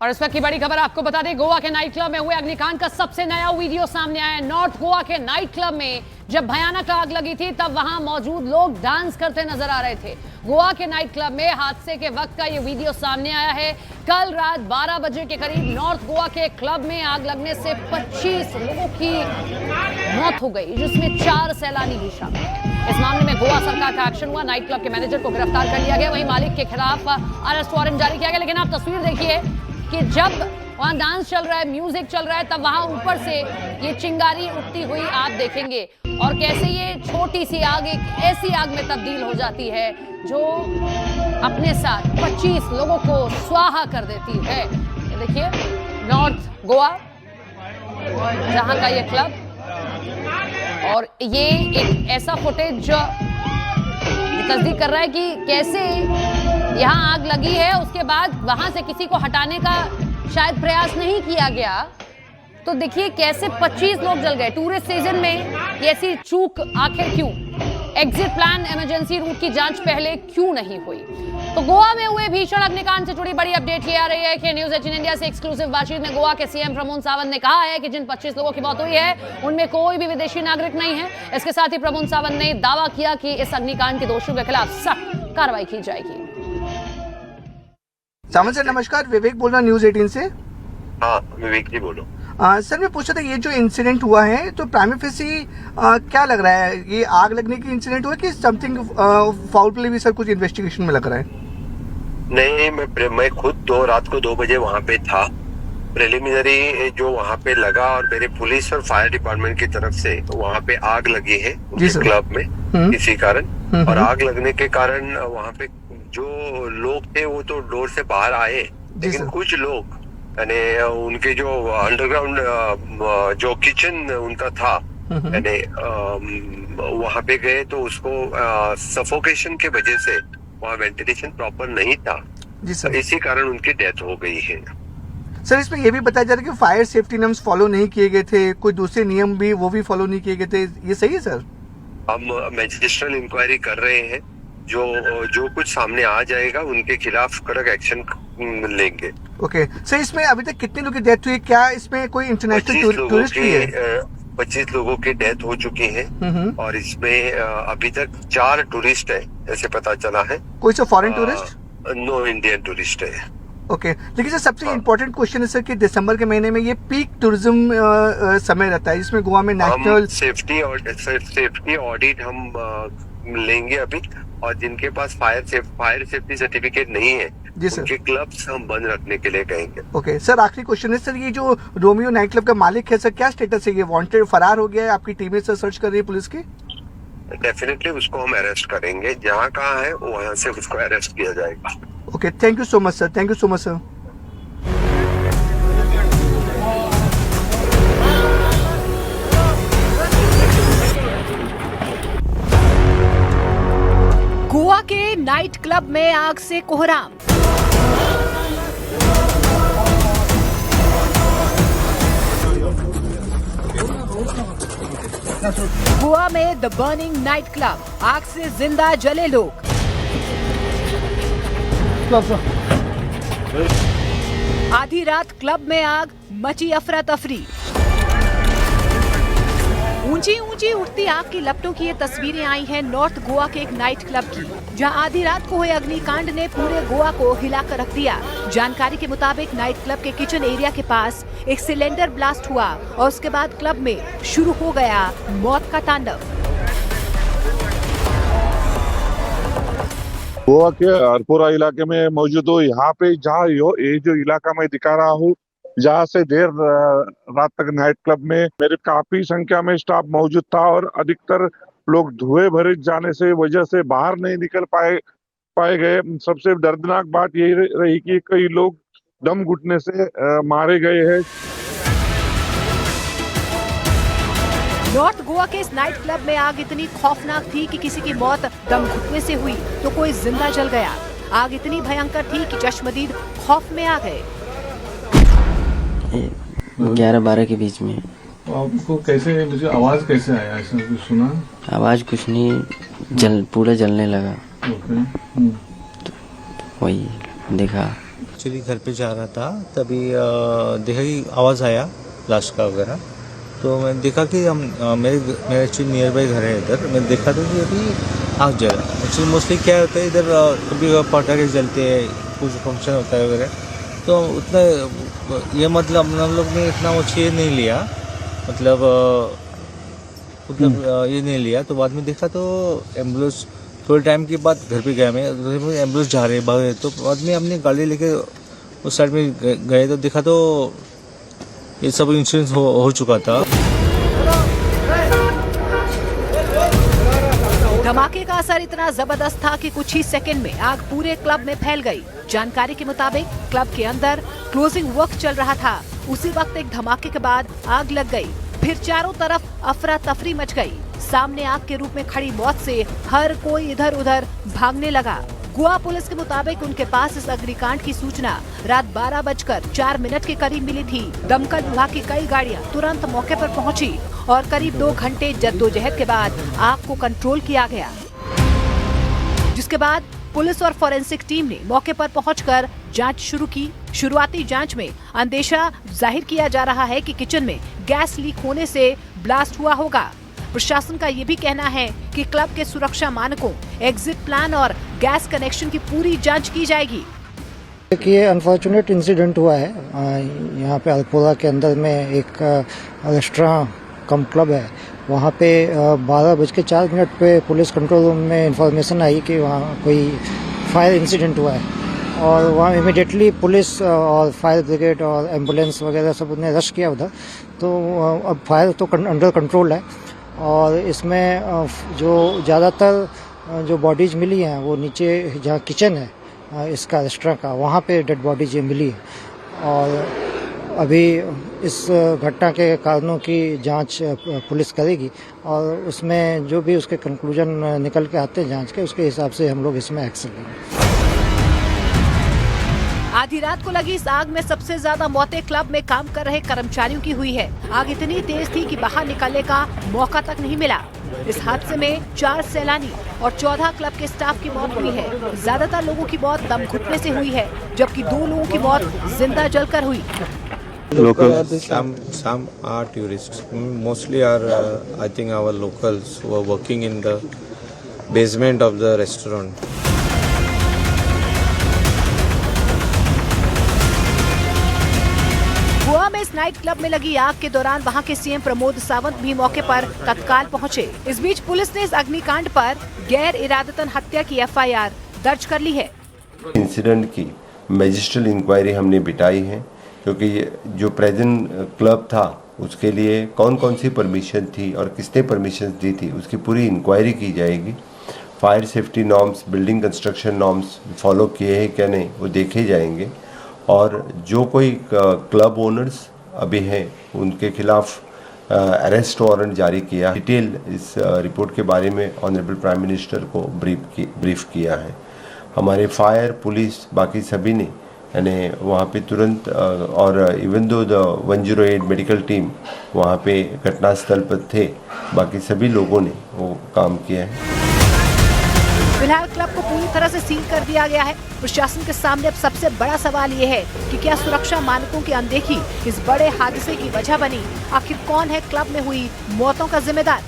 और इस वक्त की बड़ी खबर आपको बता दें, गोवा के नाइट क्लब में हुए अग्निकांड का सबसे नया वीडियो सामने आया है। नॉर्थ गोवा के नाइट क्लब में जब भयानक आग लगी थी तब वहां मौजूद लोग डांस करते नजर आ रहे थे। गोवा के नाइट क्लब में हादसे के वक्त का ये वीडियो सामने आया है। कल रात 12 बजे के करीब नॉर्थ गोवा के क्लब में आग लगने से 25 लोगों की मौत हो गई, जिसमें 4 सैलानी भी शामिल हैं। इस मामले में गोवा सरकार का एक्शन हुआ। नाइट क्लब के मैनेजर को गिरफ्तार कर लिया गया, वहीं मालिक के खिलाफ अरेस्ट वारंट जारी किया गया। लेकिन आप तस्वीर देखिए कि जब वहां डांस चल रहा है, म्यूजिक चल रहा है, तब वहां ऊपर से ये चिंगारी उठती हुई आप देखेंगे और कैसे ये छोटी सी आग एक ऐसी आग में तब्दील हो जाती है जो अपने साथ 25 लोगों को स्वाहा कर देती है। ये देखिए नॉर्थ गोवा जहां का ये क्लब, और ये एक ऐसा फुटेज जो तस्दीक कर रहा है कि कैसे यहां आग लगी है, उसके बाद वहां से किसी को हटाने का शायद प्रयास नहीं किया गया। तो देखिए कैसे 25 लोग जल गए। टूरिस्ट सीजन में ऐसी चूक आखिर क्यों? एग्जिट प्लान, इमरजेंसी रूट की जांच पहले क्यों नहीं हुई? तो गोवा में हुए भीषण अग्निकांड से जुड़ी बड़ी अपडेट ये आ रही है कि न्यूज 18 इंडिया से एक्सक्लूसिव बातचीत में गोवा के सीएम प्रमोद सावंत ने कहा है कि जिन 25 लोगों की मौत हुई है उनमें कोई भी विदेशी नागरिक नहीं है। इसके साथ ही प्रमोद सावंत ने दावा किया कि इस अग्निकांड के दोषियों के खिलाफ सख्त कार्रवाई की जाएगी। सावंत सर नमस्कार, विवेक बोल रहा न्यूज 18 से। हाँ विवेक जी बोलो। सर मैं पूछा था ये जो इंसिडेंट हुआ है तो प्राइमा फेसी क्या लग रहा है, ये आग लगने की इंसिडेंट हुआ कि समथिंग फाउल प्ले भी सर कुछ इन्वेस्टिगेशन में लग रहा है? नहीं, मैं खुद रात को 2 बजे वहाँ पे था। प्रिलिमिनरी जो वहाँ पे लगा और मेरे पुलिस और फायर डिपार्टमेंट की तरफ से वहाँ पे आग लगी है क्लब में किसी कारण, और आग लगने के कारण वहाँ पे जो लोग थे वो तो डोर से बाहर आए, लेकिन कुछ लोग यानी उनके जो अंडरग्राउंड जो किचन उनका था यानी वहां पे गए तो उसको सफोकेशन के वजह से वहाँ वेंटिलेशन प्रॉपर नहीं था जी सर, इसी कारण उनकी डेथ हो गई है। सर इसमें ये भी बताया जा रहा है कि फायर सेफ्टी नियम्स फॉलो नहीं किए गए थे, कोई दूसरे नियम भी वो भी फॉलो नहीं किए गए थे, ये सही है सर? हम मैजिस्ट्रेट इंक्वायरी कर रहे हैं, जो कुछ सामने आ जाएगा उनके खिलाफ कड़क एक्शन लेंगे। ओके सर, इसमें अभी तक कितने लोगों की डेथ हुई, क्या इसमें कोई इंटरनेशनल टूरिस्ट भी है? 25 लोगों की डेथ हो चुकी है और इसमें अभी तक 4 टूरिस्ट है ऐसे पता चला है। कोई सा foreign tourist? No, Indian tourist okay. ओके लेकिन सर सबसे इम्पोर्टेंट क्वेश्चन है सर कि दिसंबर के महीने में ये पीक टूरिज्म समय रहता है, इसमें गोवा में नेशनल सेफ्टी ऑडिट हम लेंगे अभी, और जिनके पास फायर सेफ्टी सर्टिफिकेट नहीं है उनके क्लब्स हम बंद रखने के लिए कहेंगे। ओके सर, आखिरी क्वेश्चन है सर, ये जो रोमियो नाइट क्लब का मालिक है सर, क्या स्टेटस है? ये वांटेड फरार हो गया है? आपकी टीमें सर सर्च कर रही है पुलिस की? डेफिनेटली उसको हम अरेस्ट करेंगे, जहाँ कहाँ है वहाँ से उसको अरेस्ट किया जाएगा। Okay, thank you so much sir, thank you so much sir. Goa के नाइट क्लब में आग से कोहराम। गोवा में द बर्निंग नाइट क्लब, आग से जिंदा जले लोग। आधी रात क्लब में आग, मची अफरा तफरी। ऊंची ऊंची उठती आग की लपटों की ये तस्वीरें आई हैं नॉर्थ गोवा के एक नाइट क्लब की, जहां आधी रात को हुए अग्निकांड ने पूरे गोवा को हिलाकर रख दिया। जानकारी के मुताबिक नाइट क्लब के किचन एरिया के पास एक सिलेंडर ब्लास्ट हुआ और उसके बाद क्लब में शुरू हो गया मौत का तांडव। गोवा के हरपुरा इलाके में मौजूद हूँ। यहाँ पे जहाँ ये जो इलाका मैं दिखा रहा हूँ, जहाँ से देर रात तक नाइट क्लब में मेरे काफी संख्या में स्टाफ मौजूद था और अधिकतर लोग धुएं भरे जाने से वजह से बाहर नहीं निकल पाए गए। सबसे दर्दनाक बात यही रही कि कई लोग दम घुटने से मारे गए हैं। नॉर्थ गोवा के इस नाइट क्लब में आग इतनी खौफनाक थी कि किसी की मौत दम घुटने से हुई तो कोई जिंदा जल गया। आग इतनी भयंकर थी कि चश्मदीद खौफ में आ गए। 11-12 के बीच में। आपको कैसे, मुझे आवाज कैसे आया? ऐसा कुछ सुना? आवाज कुछ नहीं, पूरा जलने लगा। ओके। तो वही देखा। एक्चुअली घर पे जा रहा था, तभी देखा कि आवाज़ आया लाश का वगैरह, तो मैं देखा कि मेरे एक्चुअली नियर बाई घर है इधर। मैं देखा था कि अभी आग जला। एक्चुअली मोस्टली क्या होता है इधर, कभी पटाखे जलते हैं, कुछ फंक्शन होता है वगैरह, तो उतना ये मतलब हम लोग ने इतना वो चीज़ नहीं लिया, मतलब ये नहीं लिया। तो बाद में देखा तो एम्बुलेंस, थोड़े टाइम के बाद घर पे गया मैं, एम्बुलेंस जा रहे भागे, तो बाद में हमने गाड़ी लेके उस साइड में गए तो देखा तो ये सब इंसिडेंट हो चुका था। धमाके का असर इतना जबरदस्त था कि कुछ ही सेकंड में आग पूरे क्लब में फैल गई। जानकारी के मुताबिक क्लब के अंदर क्लोजिंग वर्क चल रहा था। उसी वक्त एक धमाके के बाद आग लग गई, फिर चारों तरफ अफरा तफरी मच गई। सामने आग के रूप में खड़ी मौत से हर कोई इधर उधर भागने लगा। गोवा पुलिस के मुताबिक उनके पास इस अग्निकांड की सूचना रात 12:04 के करीब मिली थी। दमकल विभाग की कई गाड़ियां तुरंत मौके पर पहुंची और करीब 2 घंटे जद्दोजहद के बाद आग को कंट्रोल किया गया, जिसके बाद पुलिस और फॉरेंसिक टीम ने मौके पर पहुंचकर जांच शुरू की। शुरुआती जांच में अंदेशा जाहिर किया जा रहा है कि किचन में गैस लीक होने से ब्लास्ट हुआ होगा। प्रशासन का ये भी कहना है कि क्लब के सुरक्षा मानकों, एग्जिट प्लान और गैस कनेक्शन की पूरी जांच की जाएगी। ये अनफॉर्चुनेट इंसिडेंट हुआ है यहाँ पे अल्पोरा के अंदर में एक रेस्टोरेंट कम क्लब है। वहाँ पे 12:04 पे पुलिस कंट्रोल रूम में इंफॉर्मेशन आई कि वहाँ कोई फायर इंसिडेंट हुआ है और वहाँ इमीडिएटली पुलिस और फायर ब्रिगेड और एम्बुलेंस वगैरह सब ने रश किया उधर। तो अब फायर तो अंडर कंट्रोल है और इसमें जो ज़्यादातर जो बॉडीज मिली हैं वो नीचे जहाँ किचन है इसका रेस्टोरेंट का, वहाँ पे डेड बॉडीज मिली है और अभी इस घटना के कारणों की जांच पुलिस करेगी और उसमें जो भी उसके कंक्लूजन निकल के आते हैं जांच के, उसके हिसाब से हम लोग इसमें एक्शन लेंगे। आधी रात को लगी इस आग में सबसे ज्यादा मौतें क्लब में काम कर रहे कर्मचारियों की हुई है। आग इतनी तेज थी कि बाहर निकलने का मौका तक नहीं मिला। इस हादसे में 4 सैलानी और 14 क्लब के स्टाफ की मौत हुई है। ज्यादातर लोगों की मौत दम घुटने से हुई है, जबकि 2 लोगों की मौत जिंदा जलकर हुई। Some are tourists. Mostly are, I think, our locals who are working in the basement of the restaurant. Goa में इस नाइट क्लब में लगी आग के दौरान वहां के सीएम प्रमोद सावंत भी मौके पर तत्काल पहुंचे। इस बीच पुलिस ने इस अग्निकांड पर गैर इरादतन हत्या की एफआईआर दर्ज कर ली है। इंसिडेंट की मैजिस्ट्रियल इंक्वायरी हमने बिठाई है, क्योंकि जो प्रेजेंट क्लब था उसके लिए कौन कौन सी परमिशन थी और किसने परमिशन दी थी उसकी पूरी इंक्वायरी की जाएगी। Fire safety norms, building construction norms follow किए हैं क्या नहीं वो देखे जाएंगे और जो कोई क्लब ओनर्स अभी हैं उनके खिलाफ अरेस्ट वारंट जारी किया। डिटेल इस रिपोर्ट के बारे में ऑनरेबल प्राइम मिनिस्टर को ब्रीफ किया है। हमारे फायर, पुलिस, बाकी सभी ने यानी वहाँ पे तुरंत और even though the 108 medical team वहाँ पे घटनास्थल पर थे, बाकी सभी लोगों ने वो काम किया है। फिलहाल क्लब को पूरी तरह से सील कर दिया गया है। प्रशासन के सामने अब सबसे बड़ा सवाल ये है कि क्या सुरक्षा मानकों की अनदेखी इस बड़े हादसे की वजह बनी? आखिर कौन है क्लब में हुई मौतों का जिम्मेदार?